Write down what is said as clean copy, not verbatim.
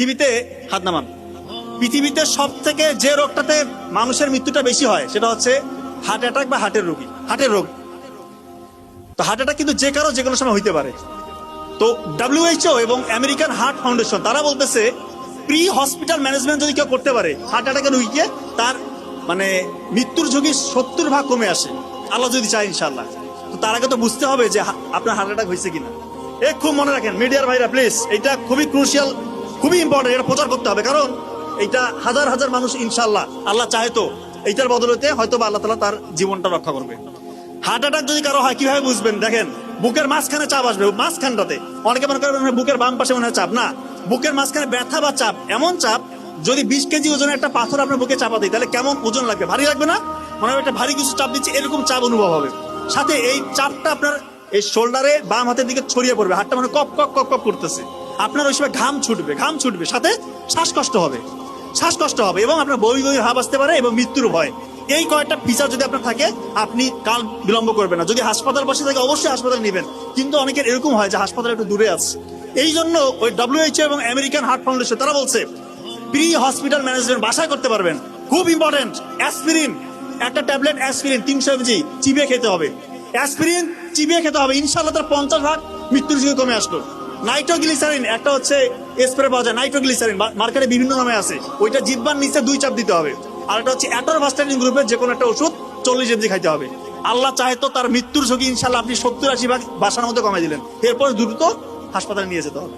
পৃথিবীতে হাত নামান। পৃথিবীতে সব থেকে যে রোগটাতে মানুষের মৃত্যুটা বেশি হয় সেটা হচ্ছে হার্ট অ্যাটাক বা হার্টের রোগ। তো হার্ট অ্যাটাক কিন্তু যে কারো যে কোনো সময় হইতে পারে। তো WHO এবং আমেরিকান হার্ট ফাউন্ডেশন তারা বলতেছে প্রি হসপিটাল ম্যানেজমেন্ট যদি কেউ করতে পারে হার্ট অ্যাটাকের রোগীকে, তার মানে মৃত্যুর ঝুঁকি 70% কমে আসে, আল্লাহ যদি চায় ইনশাআল্লাহ। তো তার আগে তো বুঝতে হবে যে আপনার হার্ট অ্যাটাক হয়েছে কিনা। খুব মনে রাখেন মিডিয়ার ভাইরা প্লিজ, এটা খুবই ক্রুশিয়াল, খুবই ইম্পর্টেন্ট, এটা প্রচার করতে হবে। কারণ এটা হাজার হাজার মানুষ ইনশাআল্লাহ আল্লাহ চাহে তো এইটার বদলতে হয়তো বা আল্লাহ তাআলা তার জীবনটা রক্ষা করবে। হার্ট অ্যাটাক যদি কারো হয় কিভাবে বুঝবেন? দেখেন, বুকের মাঝখানে চাপ আসবে, মাঝখানটাতে। অনেকে মনে করেন বুকের বাম পাশে মনে হয় চাপ, না, বুকের মাঝখানে ব্যথা বা চাপ, এমন চাপ যদি 20 কেজি ওজনের একটা পাথর আপনার বুকে চাপা দিই তাহলে কেমন ওজন লাগবে? ভারী লাগবে না? মনে হয় একটা ভারী কিছু চাপ দিচ্ছে, এরকম চাপ অনুভব হবে। সাথে এই চাপটা আপনার এই শোল্ডারে বাম হাতের দিকে ছড়িয়ে পড়বে, হাতটা মানে কপ কপ কপ কপ করতেছে, আপনার ওই সময় ঘাম ছুটবে, সাথে শ্বাসকষ্ট হবে এবং আপনার বমি ভাব আসতে পারে এবং মৃত্যুর ভয়। এই কয়েকটা ফিচার যদি আপনার থাকে আপনি কাল বিলম্ব করবেন না। যদি হাসপাতাল বসে থাকে অবশ্যই হাসপাতাল নেবেন, কিন্তু অনেকের এরকম হয় যে হাসপাতাল একটু দূরে আছে। এই জন্য ওই WHO এবং আমেরিকান হার্ট ফাউন্ডেশন তারা বলছে প্রি হসপিটাল ম্যানেজমেন্ট বাসায় করতে পারবেন। খুব ইম্পর্টেন্ট, অ্যাসপিরিন, একটা ট্যাবলেট অ্যাসপিরিন 300 mg চিবিয়ে খেতে হবে। অ্যাসপিরিন চিবিয়ে খেতে হবে, ইনশাআল্লাহ তার 50% মৃত্যুর ঝুঁকি কমে আসলো। নাইট্রোগ্লিসারিন একটা হচ্ছে স্প্রে পাওয়া যায়, নাইট্রোগ্লিসারিন মার্কেটে বিভিন্ন নামে আছে, ওইটা জিহ্বার নিচে 2 চাপ দিতে হবে। আর একটা হচ্ছে অ্যাটরভাস্টাটিন গ্রুপের যে কোনো একটা ওষুধ 40 mg খাইতে হবে। আল্লাহ চাহে তো তার মৃত্যুর ঝুঁকি ইনশাআল্লাহ আপনি 70-80% বাসার মধ্যে কমাই দিলেন, এরপর দ্রুত হাসপাতালে নিয়ে যেতে হবে।